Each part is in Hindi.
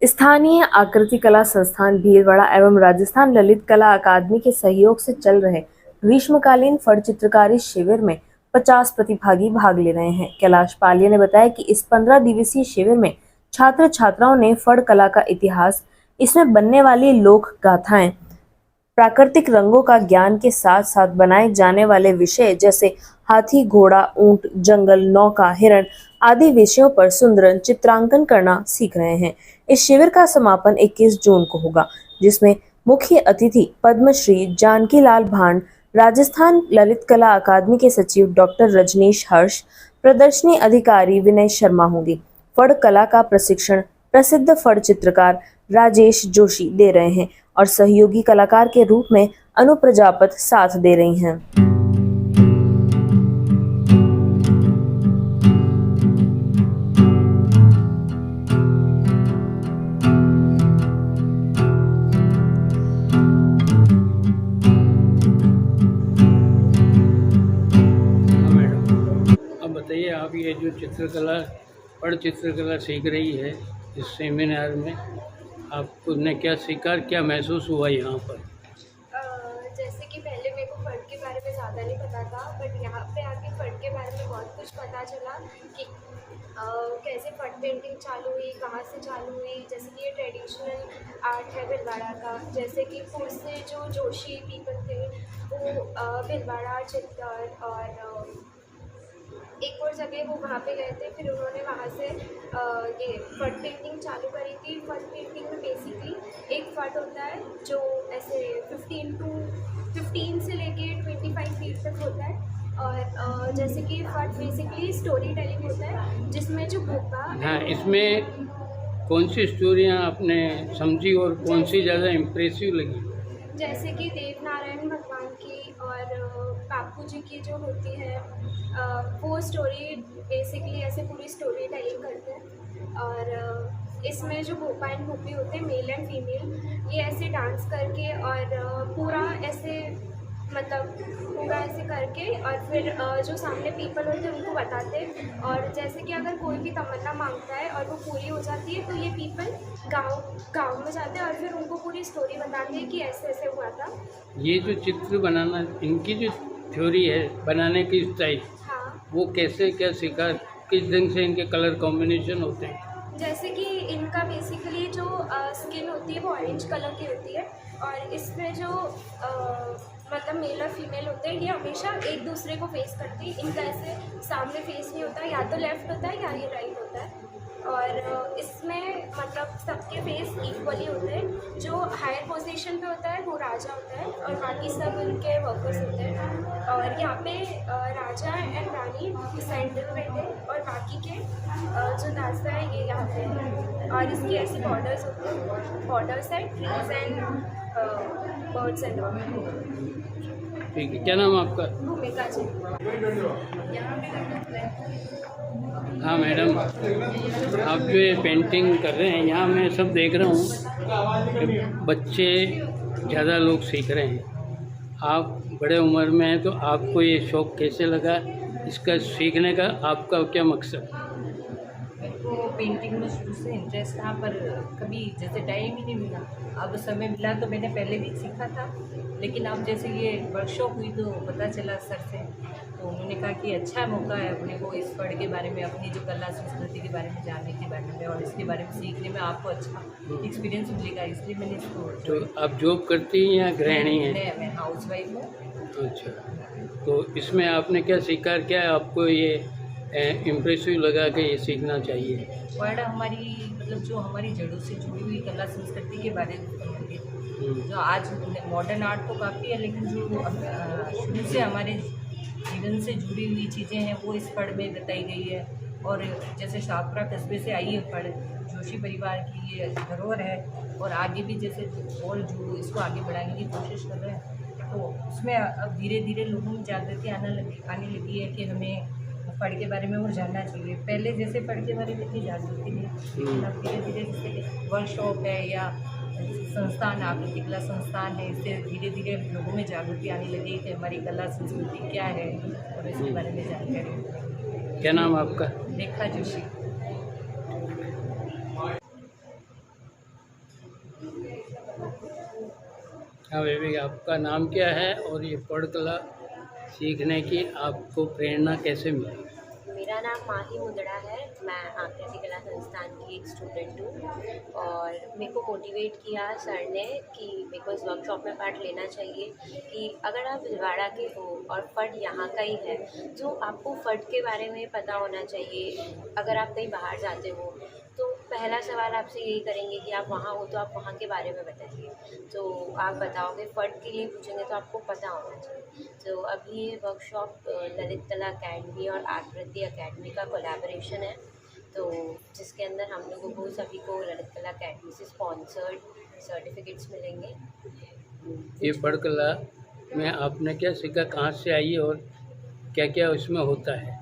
स्थानीय आकृति कला संस्थान भीलवाड़ा एवं राजस्थान ललित कला अकादमी के सहयोग से चल रहे ग्रीष्मकालीन फड़ चित्रकारी शिविर में 50 प्रतिभागी भाग ले रहे हैं। कैलाश पालिया ने बताया कि इस 15 दिवसीय शिविर में छात्र छात्राओं ने फड़ कला का इतिहास, इसमें बनने वाली लोक गाथाएं, प्राकृतिक रंगों का ज्ञान के साथ साथ बनाए जाने वाले विषय जैसे हाथी, घोड़ा, ऊंट, जंगल, नौका, हिरण आदि विषयों पर सुंदर चित्रांकन करना सीख रहे हैं। इस शिविर का समापन 21 जून को होगा, जिसमें मुख्य अतिथि पद्मश्री जानकी लाल भांड, राजस्थान ललित कला अकादमी के सचिव डॉक्टर रजनीश हर्ष, प्रदर्शनी अधिकारी विनय शर्मा होंगे। फड़ कला का प्रशिक्षण प्रसिद्ध फड़ चित्रकार राजेश जोशी दे रहे हैं और सहयोगी कलाकार के रूप में अनु प्रजापत साथ दे रही हैं। अब बताइए, आप ये जो चित्रकला फड़ चित्रकला सीख रही है इस सेमिनार में, आपको ने क्या सीखा, क्या महसूस हुआ यहाँ पर? जैसे कि पहले मेरे को फड़ के बारे में ज़्यादा नहीं पता था, बट यहाँ पे आके फड़ के बारे में बहुत कुछ पता चला कि कैसे फड़ पेंटिंग चालू हुई, कहाँ से चालू हुई। जैसे कि ये ट्रेडिशनल आर्ट है भीलवाड़ा का। जैसे कि पूर्व से जो जोशी पीपल थे वो भीलवाड़ा, चित्तौड़ और एक और जगह वो वहाँ पे गए थे, फिर उन्होंने वहाँ से ये फट पेंटिंग चालू करी थी। फट पेंटिंग में बेसिकली एक फट होता है जो ऐसे 15 से लेके 25 फीट तक होता है, और जैसे कि फट बेसिकली स्टोरी टेलिंग होता है, जिसमें जो भूखा। हाँ, इसमें कौन सी स्टोरियाँ आपने समझी और कौन सी ज़्यादा इम्प्रेसिव लगी? जैसे कि देवनारायण भगवान की और बापू जी की जो होती है, वो स्टोरी बेसिकली ऐसे पूरी स्टोरी टेलिंग करते हैं। और इसमें जो भोपा एंड भोपी होते हैं, मेल एंड फीमेल, ये ऐसे डांस करके और पूरा ऐसे मतलब पूरा ऐसे करके, और फिर जो सामने पीपल होते हैं उनको बताते हैं। और जैसे कि अगर कोई भी तमन्ना मांगता है और वो पूरी हो जाती है, तो ये पीपल गांव में जाते हैं और फिर उनको पूरी स्टोरी बताते हैं कि ऐसे ऐसे हुआ था। ये जो चित्र बनाना, इनकी जो थ्योरी है बनाने की स्टाइल, हाँ, वो कैसे क्या सीखा, किस ढंग से इनके कलर कॉम्बिनेशन होते हैं? जैसे कि इनका बेसिकली जो स्किन होती है वो ऑरेंज कलर की होती है, और इसमें जो मतलब मेल और फीमेल होते हैं, ये हमेशा एक दूसरे को फेस करती है। इनका ऐसे सामने फेस नहीं होता, या तो लेफ्ट होता है या ये राइट होता है। और इसमें मतलब सबके फेस इक्वली होते हैं। जो हायर पोजीशन पे होता है वो राजा होता है, और बाकी सब उनके वर्कर्स होते हैं। और यहाँ पे राजा एंड रानी सेंटर में थे, और बाकी के जो दास्ता है ये यहाँ पे है। और इसकी ऐसी बॉर्डर्स होते हैं, बॉर्डर्स है trees and birds and all. ठीक है, क्या नाम आपका? भूमिका जी। हाँ मैडम, आप जो ये पेंटिंग कर रहे हैं, यहाँ मैं सब देख रहा हूँ कि बच्चे ज़्यादा लोग सीख रहे हैं। आप बड़े उम्र में हैं, तो आपको ये शौक़ कैसे लगा, इसका सीखने का आपका क्या मकसद? मेरे को पेंटिंग में शुरू से इंटरेस्ट था, पर कभी जैसे टाइम ही नहीं मिला। अब समय मिला तो मैंने पहले भी सीखा था, लेकिन अब जैसे ये वर्कशॉप हुई तो पता चला सर से, तो उन्होंने कहा कि अच्छा मौका है अपने को इस फड़ के बारे में, अपनी जो कला संस्कृति के बारे में जानने के बारे में, और इसके बारे में सीखने में आपको अच्छा एक्सपीरियंस मिलेगा, इसलिए मैंने इसको। तो आप जॉब करती हैं या गृहिणी हैं? मैं हाउस वाइफ हूँ। अच्छा, तो इसमें आपने क्या सीखा, क्या आपको ये इम्प्रेसिव लगा कि ये सीखना चाहिए? फड़ हमारी मतलब जो हमारी जड़ों से जुड़ी हुई कला संस्कृति के बारे में संबंधित, जो आज मॉडर्न आर्ट तो काफ़ी है, लेकिन जो शुरू से हमारे जीवन से जुड़ी हुई चीज़ें हैं वो इस फड़ में बताई गई है। और जैसे शाहपुरा कस्बे से आई है फड़, जोशी परिवार की ये धरोहर है, और आगे भी जैसे और जो इसको आगे बढ़ाने की कोशिश कर रहे हैं, तो उसमें अब धीरे धीरे लोगों में जागृति आने लगी है कि हमें फड़ के बारे में और जानना चाहिए। पहले जैसे फड़ के बारे में इतनी जागृति नहीं, अब धीरे धीरे जैसे वर्कशॉप है या संस्थान, आकृति कला संस्थान है, इससे धीरे धीरे लोगों में जागृति आने लगी कि हमारी कला संस्कृति क्या है और इसके बारे में जानकारी। क्या नाम आपका? रेखा जोशी। हाँ बेबी, आपका नाम क्या है और ये पढ़ कला सीखने की आपको प्रेरणा कैसे मिली? मेरा नाम माही मुंदड़ा है। मैं आकृति कला संस्थान की एक स्टूडेंट हूँ और मेरे को मोटिवेट किया सर ने कि मेरे को इस वर्कशॉप में पार्ट लेना चाहिए कि अगर आप भिलवाड़ा के हो और फट यहाँ का ही है तो आपको फट के बारे में पता होना चाहिए। अगर आप कहीं बाहर जाते हो तो पहला सवाल आपसे यही करेंगे कि आप वहाँ हो तो आप वहाँ के बारे में बताइए। तो आप बताओगे, फट के लिए पूछेंगे तो आपको पता होना चाहिए। तो अभी ये वर्कशॉप ललित कला अकेडमी और आकृति अकेडमी का कोलैबोरेशन है, तो जिसके अंदर हम लोगों को सभी को ललित कला अकेडमी से स्पॉन्सर्ड सर्टिफिकेट्स मिलेंगे। ये पढ़ कला में आपने क्या सीखा, कहाँ से आई और क्या क्या उसमें होता है?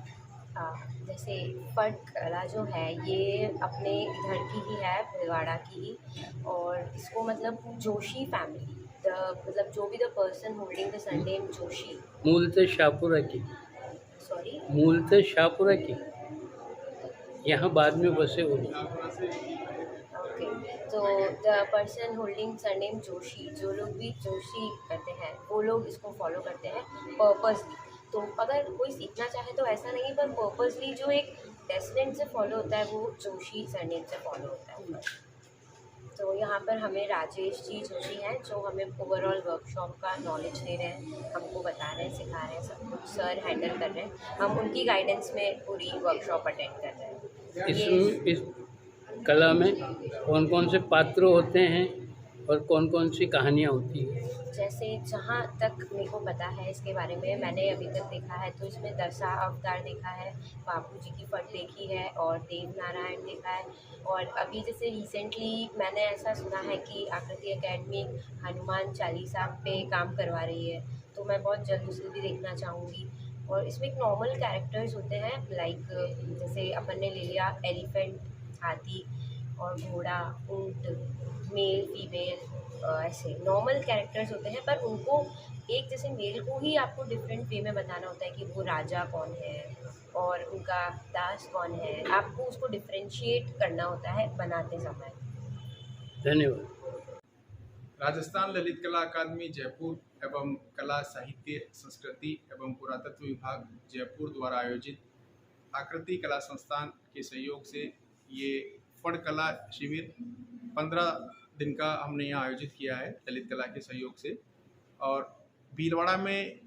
जैसे फट कला जो है ये अपने इधर की ही है, भिलवाड़ा की ही, और इसको मतलब जोशी फैमिली, मतलब जो भी the person holding the surname Joshi, मूलतः शाहपुरा की, सॉरी, मूलतः शाहपुरा की, यहाँ बाद में बसे वो लोग। ओके, तो the person holding surname Joshi, जो लोग भी जोशी करते हैं वो लोग इसको फॉलो करते हैं पर्पसली। तो अगर कोई सीखना चाहे तो ऐसा नहीं, पर पर्पसली जो एक डेस्टिनेंट से फॉलो होता है वो जोशी सरनेम से फॉलो होता है। तो यहाँ पर हमें राजेश जी जोशी हैं जो हमें ओवरऑल वर्कशॉप का नॉलेज दे रहे हैं, हमको बता रहे हैं, सिखा रहे हैं, सब कुछ सर हैंडल कर रहे हैं। हम उनकी गाइडेंस में पूरी वर्कशॉप अटेंड कर रहे हैं। इस कला में कौन कौन से पात्र होते हैं और कौन कौन सी कहानियाँ होती हैं? जैसे जहाँ तक मेरे को पता है इसके बारे में, मैंने अभी तक देखा है तो इसमें दशा अवतार देखा है, बापू जी की फट देखी है और देव नारायण देखा है। और अभी जैसे रिसेंटली मैंने ऐसा सुना है कि आकृति अकेडमी हनुमान चालीसा पे काम करवा रही है, तो मैं बहुत जल्द उसे भी देखना चाहूँगी। और इसमें एक नॉर्मल कैरेक्टर्स होते हैं, लाइक जैसे अपन ने ले लिया एलिफेंट, हाथी और घोड़ा, ऊँट, मेल फीमेल, ऐसे नॉर्मल कैरेक्टर्स होते हैं, पर उनको एक जैसे मेल को ही आपको डिफरेंट वे में बताना होता है कि वो राजा कौन है और उनका दास कौन है, आपको उसको डिफरेंशिएट करना होता है बनाते समय। धन्यवाद। राजस्थान ललित कला अकादमी जयपुर एवं कला साहित्य संस्कृति एवं पुरातत्व विभाग जयपुर द्वारा आयोजित आकृति कला संस्थान के सहयोग से ये फड़ कला शिविर 15 दिन का हमने यहाँ आयोजित किया है ललित कला के सहयोग से। और भीलवाड़ा में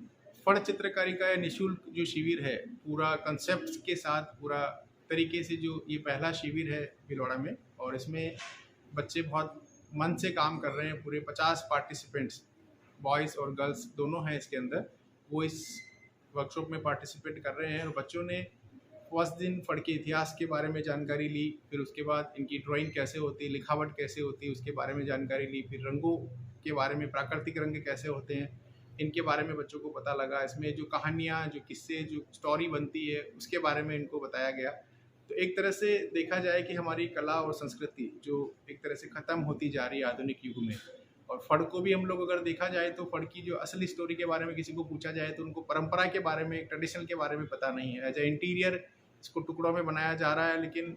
फड़ चित्रकारी का यह निःशुल्क जो शिविर है, पूरा कंसेप्ट के साथ, पूरा तरीके से जो ये पहला शिविर है भीलवाड़ा में, और इसमें बच्चे बहुत मन से काम कर रहे हैं। पूरे 50 पार्टिसिपेंट्स, बॉयज़ और गर्ल्स दोनों हैं इसके अंदर, वो इस वर्कशॉप में पार्टिसिपेट कर रहे हैं। और बच्चों ने फर्स्ट दिन फड़ के इतिहास के बारे में जानकारी ली, फिर उसके बाद इनकी ड्राइंग कैसे होती है, लिखावट कैसे होती है, उसके बारे में जानकारी ली, फिर रंगों के बारे में, प्राकृतिक रंग कैसे होते हैं, इनके बारे में बच्चों को पता लगा। इसमें जो कहानियाँ, जो किस्से, जो स्टोरी बनती है, उसके बारे में इनको बताया गया। तो एक तरह से देखा जाए कि हमारी कला और संस्कृति जो एक तरह से ख़त्म होती जा रही है आधुनिक युग में। और फड़ को भी हम लोग अगर देखा जाए तो फड़ की जो असली स्टोरी के बारे में किसी को पूछा जाए तो उनको परंपरा के बारे में, ट्रेडिशन के बारे में पता नहीं है। एज ए इंटीरियर इसको टुकड़ों में बनाया जा रहा है, लेकिन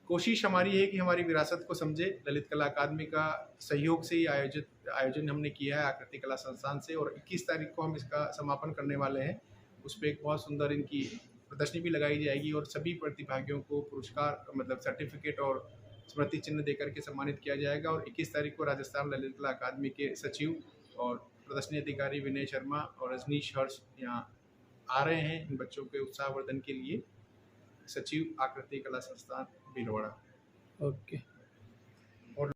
कोशिश हमारी है कि हमारी विरासत को समझे। ललित कला अकादमी का सहयोग से ही आयोजन हमने किया है आकृति कला संस्थान से, और 21 तारीख को हम इसका समापन करने वाले हैं। उस पर एक बहुत सुंदर इनकी प्रदर्शनी भी लगाई जाएगी और सभी प्रतिभागियों को पुरस्कार, मतलब सर्टिफिकेट और स्मृति चिन्ह देकर के सम्मानित किया जाएगा। और 21 तारीख को राजस्थान ललित कला अकादमी के सचिव और प्रदर्शनी अधिकारी विनय शर्मा और रजनीश हर्ष यहाँ आ रहे हैं इन बच्चों के उत्साहवर्धन के लिए। सचिव आकृति कला संस्थान भीलवाड़ा। ओके।